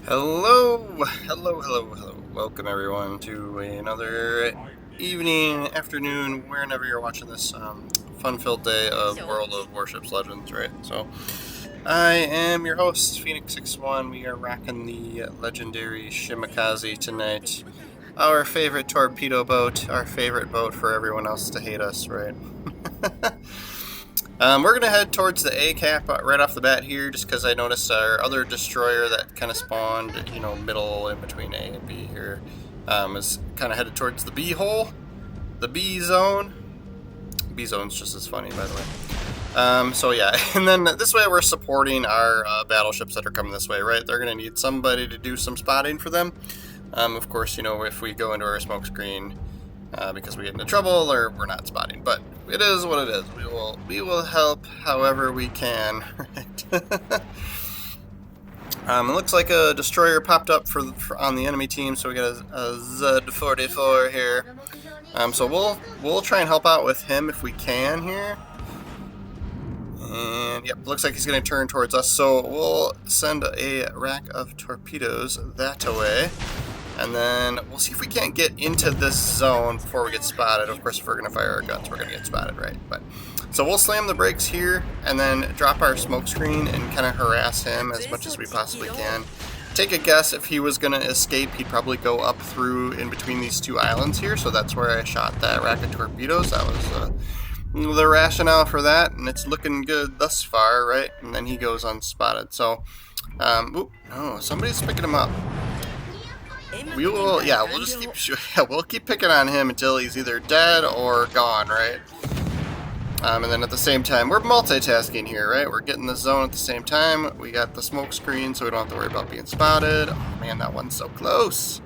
Hello. Welcome everyone to another evening, afternoon, wherever you're watching this fun-filled day of World of Warships Legends, right? So, I am your host, Phoenix61. We are rocking the legendary Shimakaze tonight. Our favorite torpedo boat, our favorite boat for everyone else to hate us, right? We're going to head towards the A cap right off the bat here, just because I noticed our other destroyer that kind of spawned, middle in between A and B here, is kind of headed towards the B hole, the B zone. B zone's just as funny, by the way. So yeah, and then this way we're supporting our battleships that are coming this way, right? They're going to need somebody to do some spotting for them. Of course, if we go into our smoke screen, because we get into trouble or we're not spotting, but it is what it is. We will help however we can. Right? It looks like a destroyer popped up for on the enemy team, so we got a Z44 here. So we'll try and help out with him if we can here. And yep, looks like he's going to turn towards us, so we'll send a rack of torpedoes that way. And then we'll see if we can't get into this zone before we get spotted. Of course, if we're going to fire our guns, we're going to get spotted, right? So we'll slam the brakes here and then drop our smoke screen and kind of harass him as much as we possibly can. Take a guess, if he was going to escape, he'd probably go up through in between these two islands here. So that's where I shot that rack of torpedoes. That was the rationale for that, and it's looking good thus far, right? And then he goes unspotted. So, somebody's picking him up. We'll keep picking on him until he's either dead or gone, right? And then at the same time, we're multitasking here, right? We're getting the zone at the same time. We got the smoke screen, so we don't have to worry about being spotted. Oh man, that one's so close.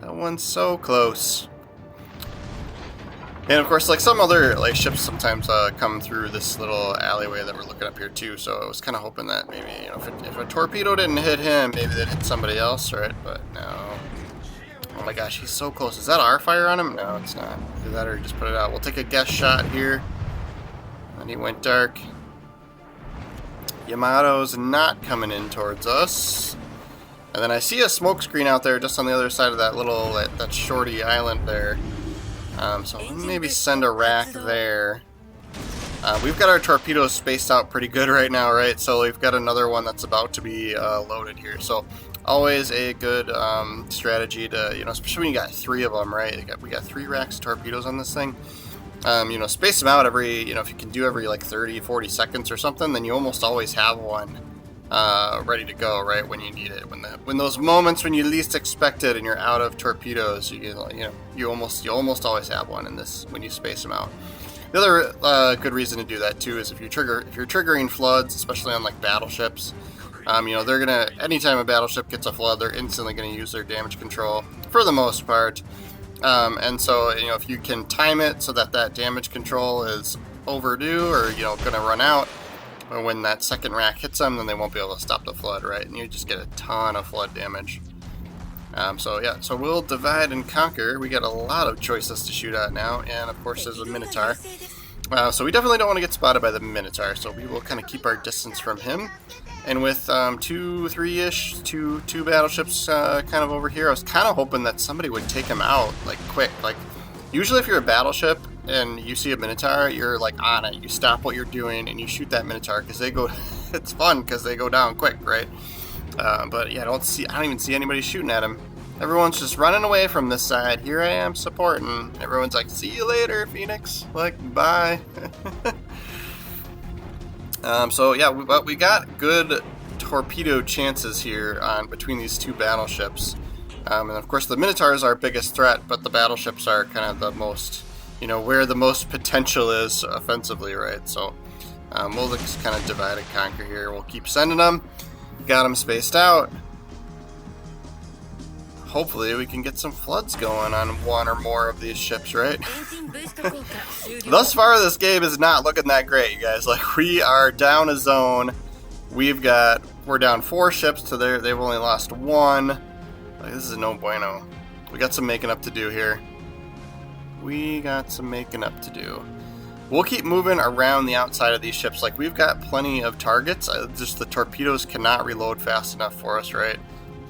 That one's so close. And of course, like some other ships sometimes come through this little alleyway that we're looking up here too. So I was kind of hoping that maybe if a torpedo didn't hit him, maybe they'd hit somebody else, right? But no. Oh my gosh, he's so close. Is that our fire on him? No, it's not. Either that or just put it out. We'll take a guess shot here. And he went dark. Yamato's not coming in towards us. And then I see a smoke screen out there just on the other side of that little that shorty island there. So maybe send a rack there. We've got our torpedoes spaced out pretty good right now, right? So we've got another one that's about to be loaded here. So always a good strategy to, especially when you got three of them, right? We got 3 racks of torpedoes on this thing. Space them out every, if you can do every 30, 40 seconds or something, then you almost always have one ready to go, right, when you need it. When those moments when you least expect it and you're out of torpedoes, you almost always have one in this when you space them out. The other good reason to do that too is if you're triggering floods, especially on battleships. They're gonna, anytime a battleship gets a flood, they're instantly gonna use their damage control for the most part. And so, if you can time it so that damage control is overdue or, gonna run out, or when that second rack hits them, then they won't be able to stop the flood, right? And you just get a ton of flood damage. So we'll divide and conquer. We got a lot of choices to shoot at now, and of course there's a Minotaur. So we definitely don't want to get spotted by the Minotaur, so we will kind of keep our distance from him. And with 2, 3-ish, two battleships kind of over here, I was kind of hoping that somebody would take him out, quick. Usually if you're a battleship and you see a Minotaur, you're on it. You stop what you're doing and you shoot that Minotaur because they go. It's fun because they go down quick, right? But yeah, I don't even see anybody shooting at him. Everyone's just running away from this side. Here I am supporting. Everyone's like, "See you later, Phoenix." Bye. But we got good torpedo chances here on between these two battleships. And of course the Minotaur is our biggest threat, but the battleships are kind of the most, where the most potential is offensively, right? So we'll just kind of divide and conquer here. We'll keep sending them. Got them spaced out. Hopefully we can get some floods going on one or more of these ships, right? Thus far, this game is not looking that great, you guys. We are down a zone. We're down 4 ships to they've only lost 1. This is no bueno. We got some making up to do here. We'll keep moving around the outside of these ships. We've got plenty of targets. Just the torpedoes cannot reload fast enough for us, right?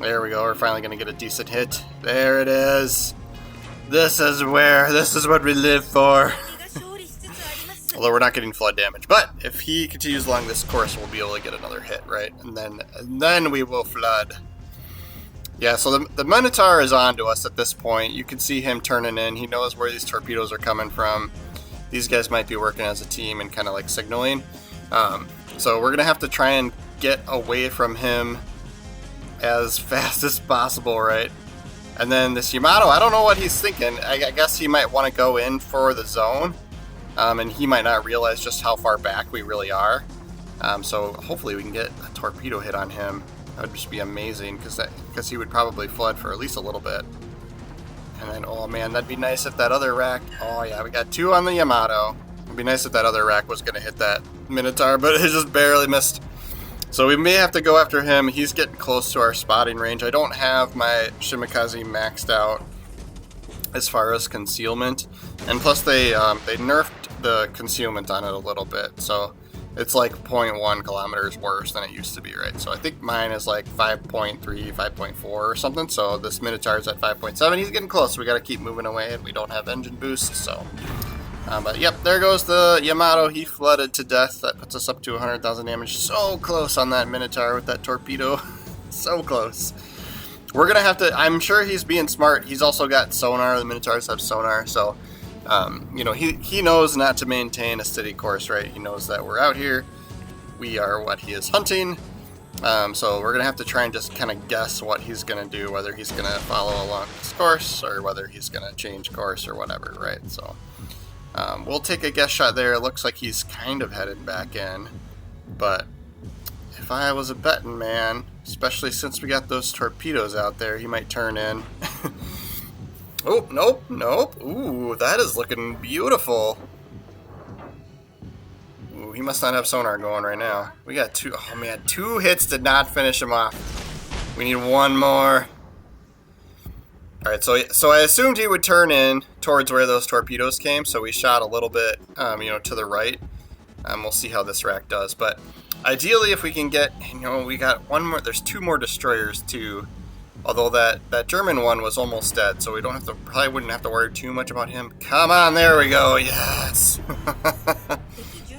There we go. We're finally going to get a decent hit. There it is. This is what we live for. Although we're not getting flood damage. But if he continues along this course, we'll be able to get another hit, right? And then we will flood. Yeah, so the Minotaur is on to us at this point. You can see him turning in. He knows where these torpedoes are coming from. These guys might be working as a team and kind of like signaling. So we're going to have to try and get away from him as fast as possible, right? And then this Yamato, I don't know what he's thinking. I guess he might want to go in for the zone. And he might not realize just how far back we really are. So hopefully we can get a torpedo hit on him. That would just be amazing, because he would probably flood for at least a little bit. And then, oh man, that'd be nice if that other rack... Oh yeah, we got 2 on the Yamato. It'd be nice if that other rack was going to hit that Minotaur, but it just barely missed. So we may have to go after him. He's getting close to our spotting range. I don't have my Shimakaze maxed out as far as concealment. And plus they nerfed the concealment on it a little bit. So it's like 0.1 kilometers worse than it used to be, right? So I think mine is like 5.3, 5.4 or something. So this Minotaur's at 5.7. He's getting close. We got to keep moving away, and we don't have engine boost. So, but yep, there goes the Yamato. He flooded to death. That puts us up to 100,000 damage. So close on that Minotaur with that torpedo. So close. We're gonna have to. I'm sure he's being smart. He's also got sonar. The Minotaurs have sonar, so. You know, he knows not to maintain a steady course, right? He knows that we're out here. We are what he is hunting. So we're going to have to try and just kind of guess what he's going to do, whether he's going to follow along this course or whether he's going to change course or whatever, right? So we'll take a guess shot there. It looks like he's kind of headed back in. But if I was a betting man, especially since we got those torpedoes out there, he might turn in. Oh, nope, nope. Ooh, that is looking beautiful. Ooh, he must not have sonar going right now. We got 2. Oh, man, 2 hits did not finish him off. We need 1 more. All right, so I assumed he would turn in towards where those torpedoes came, so we shot a little bit, you know, to the right. We'll see how this rack does. But ideally, if we can get, you know, we got 1 more. There's 2 more destroyers, too. Although that German one was almost dead, so we probably wouldn't have to worry too much about him. Come on, there we go, yes!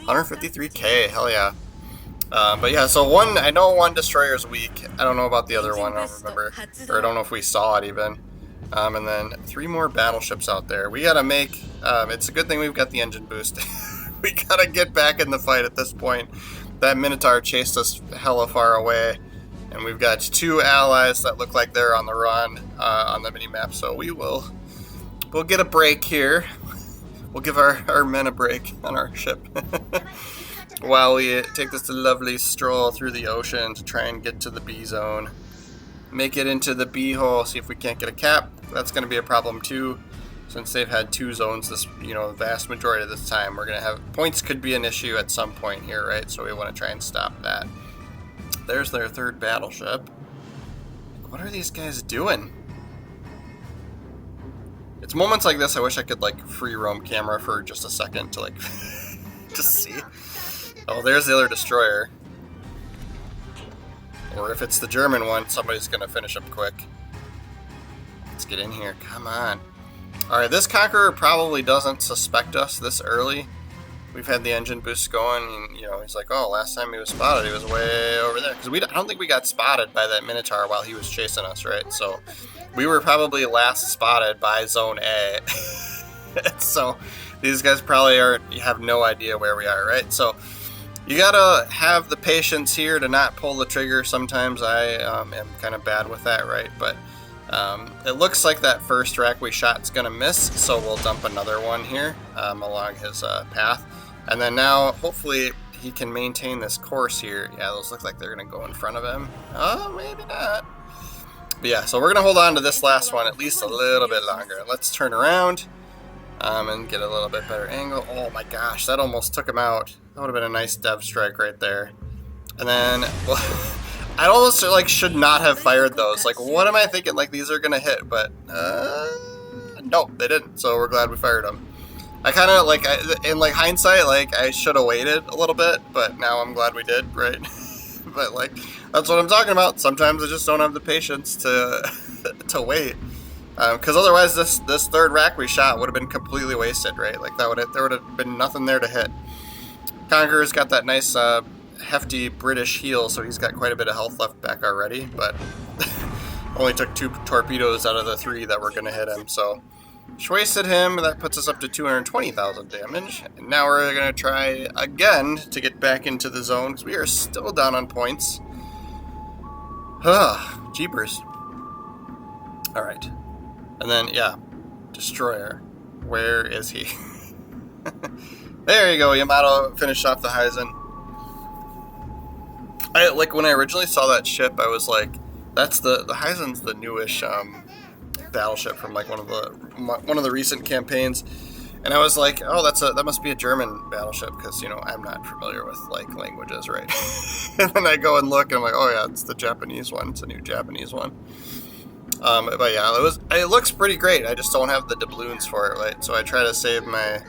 153k, hell yeah. But yeah, so I know 1 destroyer is weak. I don't know about the other one, I don't remember. Or I don't know if we saw it even. And then 3 more battleships out there. We gotta make, it's a good thing we've got the engine boost. We gotta get back in the fight at this point. That Minotaur chased us hella far away. And we've got 2 allies that look like they're on the run on the mini-map, so we'll get a break here. We'll give our men a break on our ship while we take this lovely stroll through the ocean to try and get to the B zone. Make it into the B hole, see if we can't get a cap. That's going to be a problem too, since they've had 2 zones this, you know, the vast majority of this time. We're going to have points could be an issue at some point here, right? So we want to try and stop that. There's their 3rd battleship. What are these guys doing? It's moments like this I wish I could like free roam camera for just a second to like just see. Oh, there's the other destroyer. Or if it's the German one, somebody's gonna finish up quick. Let's get in here, come on. Alright, this Conqueror probably doesn't suspect us this early. We've had the engine boost going, and, you know, he's like, oh, last time he was spotted, he was way over there. Because I don't think we got spotted by that Minotaur while he was chasing us, right? So we were probably last spotted by Zone A. So these guys probably have no idea where we are, right? So you gotta have the patience here to not pull the trigger. Sometimes I am kind of bad with that, right? But it looks like that first rack we shot is gonna miss, so we'll dump another one here along his path. And then now, hopefully, he can maintain this course here. Yeah, those look like they're going to go in front of him. Oh, maybe not. But yeah, so we're going to hold on to this last one at least a little bit longer. Let's turn around and get a little bit better angle. Oh my gosh, that almost took him out. That would have been a nice dev strike right there. And then, well, I almost like should not have fired those. Like, what am I thinking? Like, these are going to hit, but nope, they didn't. So we're glad we fired them. I kind of, like, in, like, hindsight, like, I should have waited a little bit, but now I'm glad we did, right? But, like, That's what I'm talking about. Sometimes I just don't have the patience to to wait. Because otherwise this third rack we shot would have been completely wasted, right? Like there would have been nothing there to hit. Conqueror's got that nice hefty British heel, so he's got quite a bit of health left back already, but only took 2 torpedoes out of the 3 that were going to hit him, so just wasted him. That puts us up to 220,000 damage. And now we're going to try again to get back into the zone, because we are still down on points. Jeepers. Alright. And then, yeah, Destroyer. Where is he? There you go, Yamato finished off the Heisen. Like, when I originally saw that ship, I was like, that's the Heisen's the newish battleship from like one of the recent campaigns, and I was like, oh, that must be a German battleship, because you know I'm not familiar with like languages, right? And then I go and look, and I'm like, oh yeah, it's the Japanese one. It's a new Japanese one. But yeah, it looks pretty great. I just don't have the doubloons for it, right? So I try to save my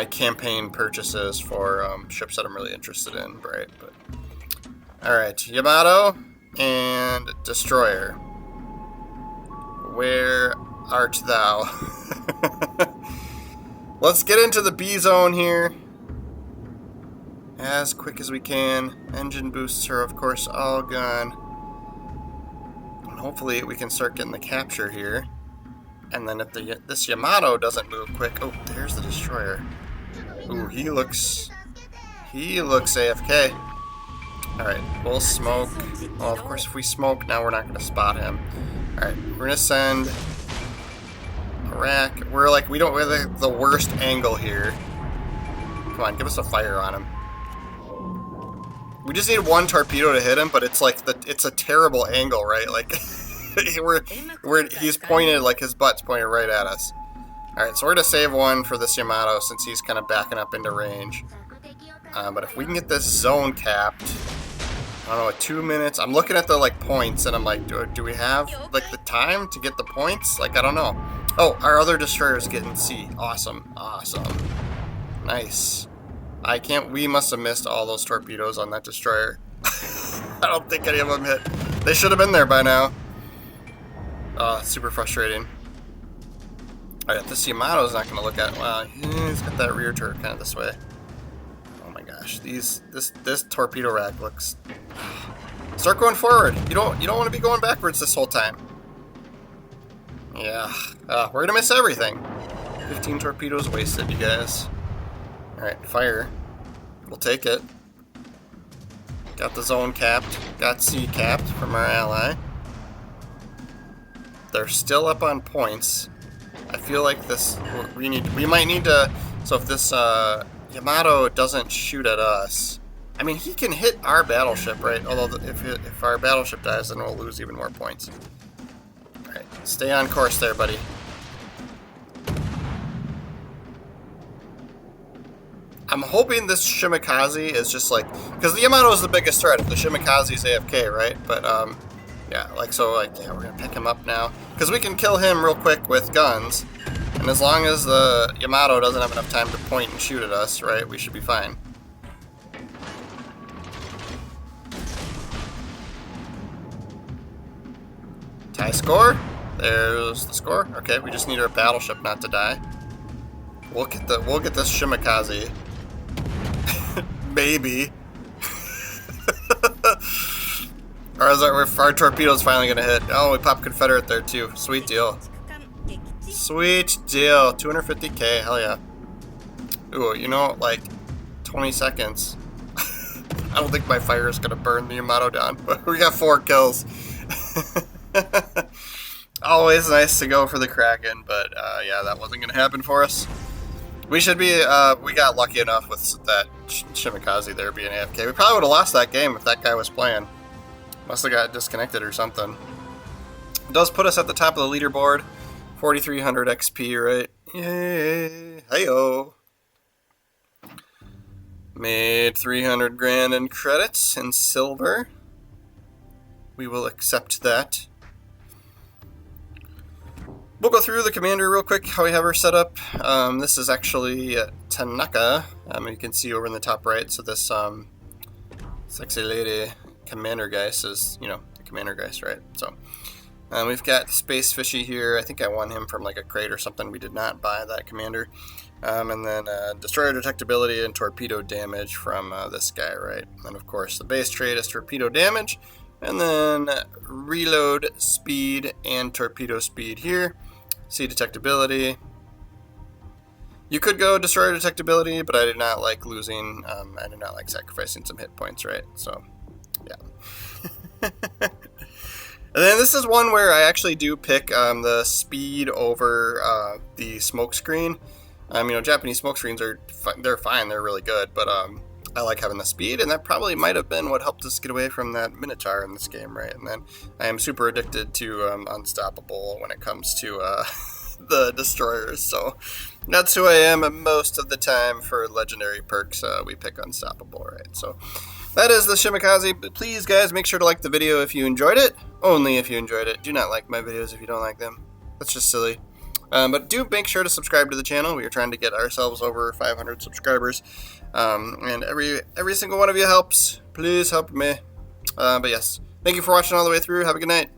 campaign purchases for ships that I'm really interested in, right? But all right, Yamato and Destroyer. Where art thou? Let's get into the B zone here as quick as we can. Engine boosts are, of course, all gone. And hopefully we can start getting the capture here. And then if this Yamato doesn't move quick... Oh, there's the Destroyer. Ooh, he looks AFK. Alright, we'll smoke. Well, of course, if we smoke, now we're not going to spot him. Alright, we're going to send a rack. We're the worst angle here. Come on, give us a fire on him. We just need 1 torpedo to hit him, but it's like it's a terrible angle, right? Like he's pointed, like his butt's pointed right at us. Alright, so we're going to save 1 for this Yamato since he's kind of backing up into range. But if we can get this zone capped, I don't know, 2 minutes. I'm looking at the like points, and I'm like, do we have like the time to get the points? Like, I don't know. Oh, our other destroyer's getting C. Awesome, awesome, nice. We must have missed all those torpedoes on that destroyer. I don't think any of them hit. They should have been there by now. It's super frustrating. Alright, this Yamato's not going to look at. Well, he's got that rear turret kind of this way. Gosh, this torpedo rack looks. Start going forward. You don't want to be going backwards this whole time. Yeah, we're gonna miss everything. 15 torpedoes wasted, you guys. All right, fire. We'll take it. Got the zone capped. Got C capped from our ally. They're still up on points. I feel like we might need to. So if this Yamato doesn't shoot at us, I mean, he can hit our battleship, right? Although if our battleship dies, then we'll lose even more points. Alright, stay on course there, buddy. I'm hoping this Shimakaze is just like... Because the Yamato is the biggest threat if the Shimakaze is AFK, right? But, yeah, yeah, we're gonna pick him up now. Because we can kill him real quick with guns. And as long as the Yamato doesn't have enough time to point and shoot at us, right, we should be fine. Tie score. There's the score. Okay, we just need our battleship not to die. We'll get this Shimakaze. Maybe. Or is our torpedo's finally gonna hit? Oh, we popped Confederate there too. Sweet deal. Sweet deal. 250k, hell yeah. Ooh, you know, like 20 seconds. I don't think my fire is gonna burn the Yamato down, but we got 4 kills. Always nice to go for the Kraken, but yeah, that wasn't gonna happen for us. We should be, we got lucky enough with that Shimakaze there being AFK. We probably would have lost that game if that guy was playing. Must have got disconnected or something. It does put us at the top of the leaderboard. 4,300 XP, right? Yay! Hey-o! Made 300 grand in credits and silver. We will accept that. We'll go through the commander real quick, how we have her set up. This is actually Tanaka. You can see over in the top right. So this sexy lady, Commander Geist as, you know, the Commander Geist, right? So we've got Space Fishy here. I think I won him from like a crate or something. We did not buy that commander. And then Destroyer Detectability and Torpedo Damage from this guy, right? And of course the base trait is Torpedo Damage. And then Reload Speed and Torpedo Speed here. Sea Detectability. You could go Destroyer Detectability, but I did not like losing, I did not like sacrificing some hit points, right? So, yeah. And then this is one where I actually do pick the speed over the smoke screen. You know, Japanese smoke screens they're fine, they're really good, but I like having the speed, and that probably might have been what helped us get away from that Minotaur in this game, right? And then I am super addicted to Unstoppable when it comes to the destroyers, so that's who I am most of the time for legendary perks. We pick Unstoppable, right? So that is the Shimakaze. But please, guys, make sure to like the video if you enjoyed it. Only if you enjoyed it. Do not like my videos if you don't like them. That's just silly. But do make sure to subscribe to the channel. We are trying to get ourselves over 500 subscribers. And every single one of you helps. Please help me. But yes, thank you for watching all the way through. Have a good night.